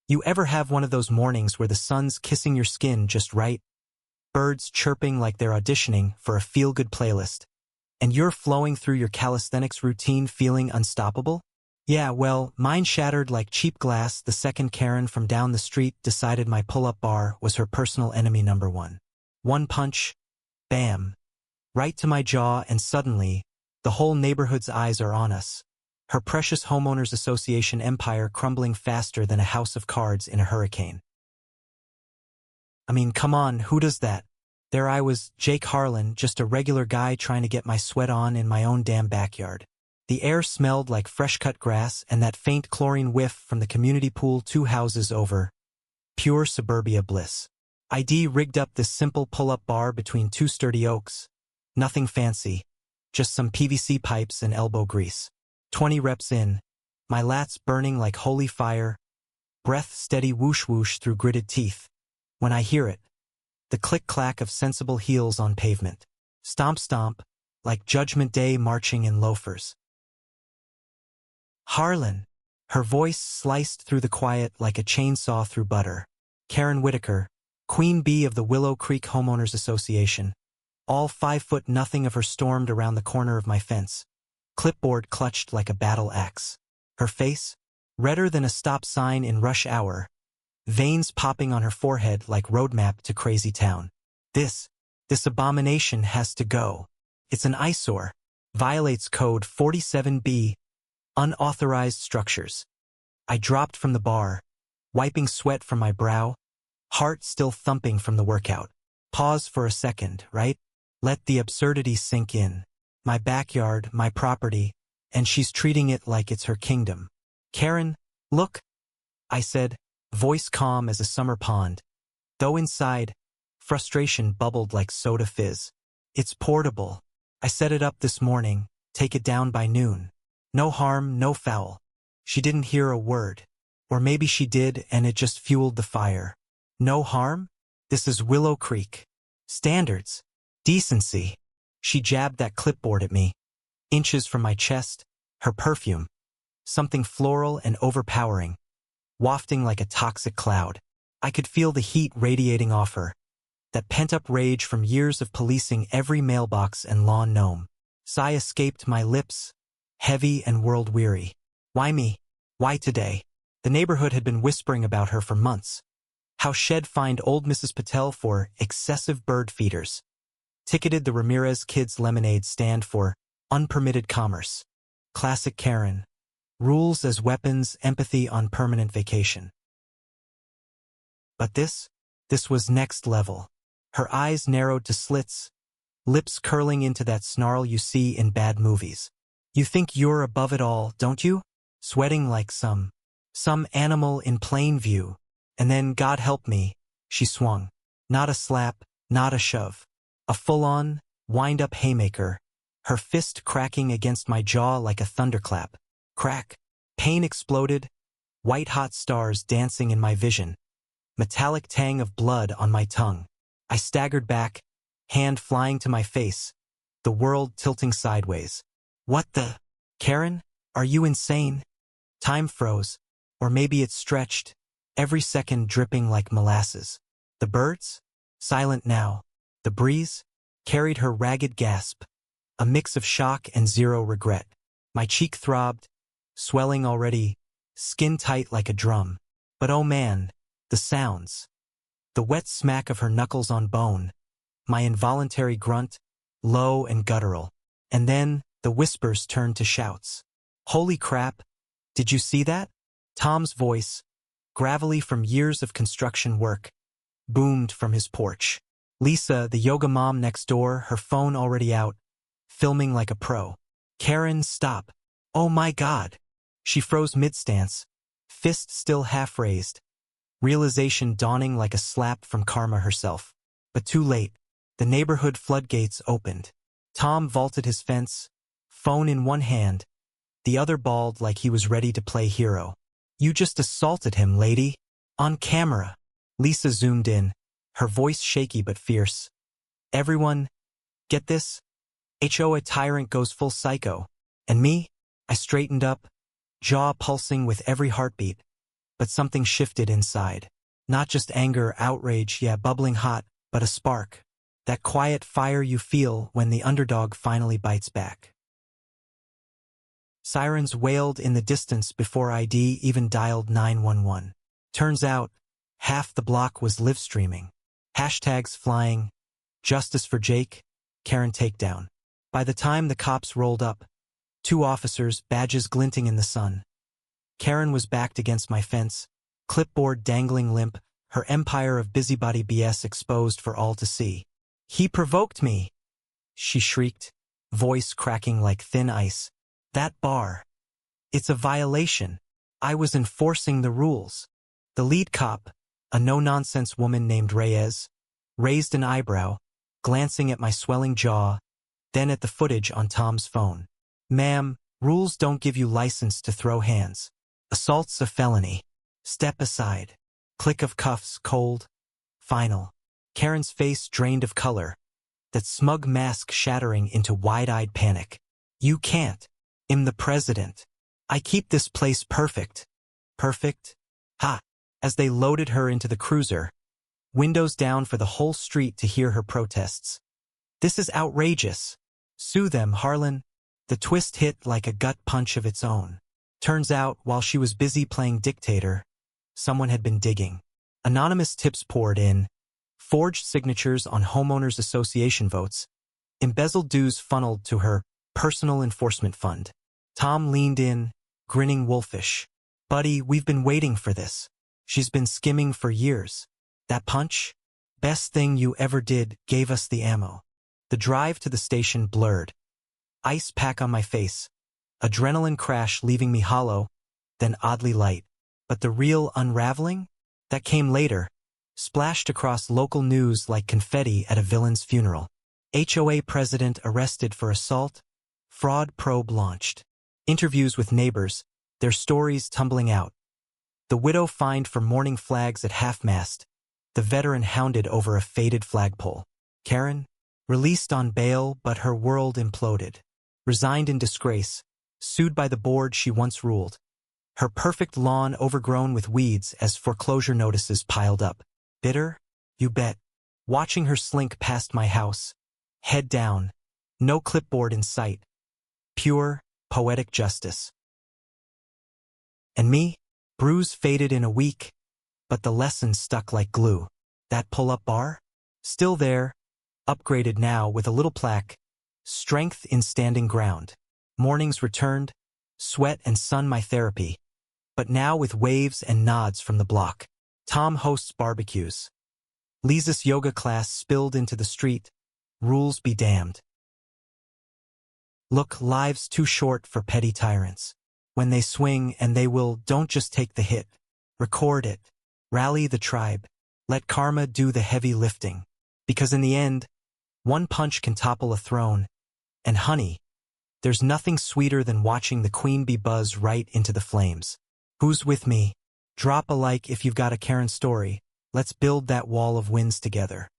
You ever have one of those mornings where the sun's kissing your skin just right? Birds chirping like they're auditioning for a feel-good playlist. And you're flowing through your calisthenics routine feeling unstoppable? Yeah, well, mine shattered like cheap glass the second Karen from down the street decided my pull-up bar was her personal enemy number one. One punch, bam, right to my jaw, and suddenly, the whole neighborhood's eyes are on us. Her precious homeowners association empire crumbling faster than a house of cards in a hurricane. I mean, come on, who does that? There I was, Jake Harlan, just a regular guy trying to get my sweat on in my own damn backyard. The air smelled like fresh-cut grass and that faint chlorine whiff from the community pool 2 houses over. Pure suburbia bliss. ID rigged up this simple pull-up bar between 2 sturdy oaks. Nothing fancy, just some PVC pipes and elbow grease. 20 reps in, my lats burning like holy fire, breath steady whoosh-whoosh through gritted teeth. When I hear it, the click-clack of sensible heels on pavement. Stomp-stomp, like Judgment Day marching in loafers. Harlan. Her voice sliced through the quiet like a chainsaw through butter. Karen Whitaker, Queen Bee of the Willow Creek Homeowners Association. All 5 foot nothing of her stormed around the corner of my fence. Clipboard clutched like a battle axe. Her face, redder than a stop sign in rush hour. Veins popping on her forehead like roadmap to crazy town. This abomination has to go. It's an eyesore. Violates code 47B. Unauthorized structures. I dropped from the bar, wiping sweat from my brow, heart still thumping from the workout. Pause for a second, right? Let the absurdity sink in. My backyard, my property, and she's treating it like it's her kingdom. Karen, look, I said, voice calm as a summer pond. Though inside, frustration bubbled like soda fizz. It's portable. I set it up this morning, take it down by noon. No harm, no foul. She didn't hear a word. Or maybe she did and it just fueled the fire. No harm? This is Willow Creek. Standards. Decency. She jabbed that clipboard at me. Inches from my chest, her perfume. Something floral and overpowering. Wafting like a toxic cloud. I could feel the heat radiating off her. That pent-up rage from years of policing every mailbox and lawn gnome. Sigh escaped my lips. Heavy and world-weary. Why me? Why today? The neighborhood had been whispering about her for months. How she'd fined old Mrs. Patel for excessive bird feeders. Ticketed the Ramirez Kids Lemonade stand for unpermitted commerce. Classic Karen. Rules as weapons, empathy on permanent vacation. But this was next level. Her eyes narrowed to slits, lips curling into that snarl you see in bad movies. You think you're above it all, don't you? Sweating like some animal in plain view. And then, God help me, she swung. Not a slap, not a shove. A full-on, wind-up haymaker. Her fist cracking against my jaw like a thunderclap. Crack. Pain exploded. White-hot stars dancing in my vision. Metallic tang of blood on my tongue. I staggered back, hand flying to my face. The world tilting sideways. What the? Karen, are you insane? Time froze, or maybe it stretched, every second dripping like molasses. The birds? Silent now. The breeze? Carried her ragged gasp. A mix of shock and zero regret. My cheek throbbed, swelling already, skin tight like a drum. But oh man, the sounds. The wet smack of her knuckles on bone. My involuntary grunt, low and guttural. And then, the whispers turned to shouts. Holy crap, did you see that? Tom's voice, gravelly from years of construction work, boomed from his porch. Lisa, the yoga mom next door, her phone already out, filming like a pro. Karen, stop. Oh my God. She froze mid-stance, fist still half-raised, realization dawning like a slap from karma herself. But too late. The neighborhood floodgates opened. Tom vaulted his fence, phone in one hand, the other balled like he was ready to play hero. You just assaulted him, lady. On camera. Lisa zoomed in, her voice shaky but fierce. Everyone, get this? HOA tyrant goes full psycho. And me? I straightened up, jaw pulsing with every heartbeat. but something shifted inside. Not just anger, outrage, yeah, bubbling hot, but a spark. That quiet fire you feel when the underdog finally bites back. Sirens wailed in the distance before ID even dialed 911. Turns out, half the block was live streaming. Hashtags flying, justice for Jake, Karen takedown. By the time the cops rolled up, 2 officers, badges glinting in the sun. Karen was backed against my fence, clipboard dangling limp, her empire of busybody BS exposed for all to see. "He provoked me," she shrieked, voice cracking like thin ice. "That bar. It's a violation. I was enforcing the rules." The lead cop, a no-nonsense woman named Reyes, raised an eyebrow, glancing at my swelling jaw, then at the footage on Tom's phone. "Ma'am, rules don't give you license to throw hands. Assault's a felony. Step aside." Click of cuffs, cold. Final. Karen's face drained of color, that smug mask shattering into wide-eyed panic. "You can't. I'm the president. I keep this place perfect." "Perfect? Ha!" As they loaded her into the cruiser, windows down for the whole street to hear her protests. "This is outrageous. Sue them, Harlan." The twist hit like a gut punch of its own. Turns out, while she was busy playing dictator, someone had been digging. Anonymous tips poured in, forged signatures on homeowners association votes, embezzled dues funneled to her personal enforcement fund. Tom leaned in, grinning wolfish. "Buddy, we've been waiting for this. She's been skimming for years. That punch? Best thing you ever did, gave us the ammo." The drive to the station blurred. Ice pack on my face. Adrenaline crash leaving me hollow, then oddly light. But the real unraveling? That came later, splashed across local news like confetti at a villain's funeral. HOA president arrested for assault, fraud probe launched. Interviews with neighbors, their stories tumbling out. The widow fined for mourning flags at half-mast, the veteran hounded over a faded flagpole. Karen, released on bail but her world imploded. Resigned in disgrace, sued by the board she once ruled. Her perfect lawn overgrown with weeds as foreclosure notices piled up. Bitter? You bet. Watching her slink past my house, head down, no clipboard in sight. Pure, poetic justice. And me? Bruise faded in a week, but the lesson stuck like glue. That pull-up bar? Still there, upgraded now with a little plaque. Strength in standing ground. Mornings returned, sweat and sun my therapy. But now with waves and nods from the block. Tom hosts barbecues. Lisa's yoga class spilled into the street. Rules be damned. Look, life's too short for petty tyrants. When they swing, and they will, don't just take the hit. Record it. Rally the tribe. Let karma do the heavy lifting. Because in the end, one punch can topple a throne. And honey, there's nothing sweeter than watching the queen bee buzz right into the flames. Who's with me? Drop a like if you've got a Karen story. Let's build that wall of wins together.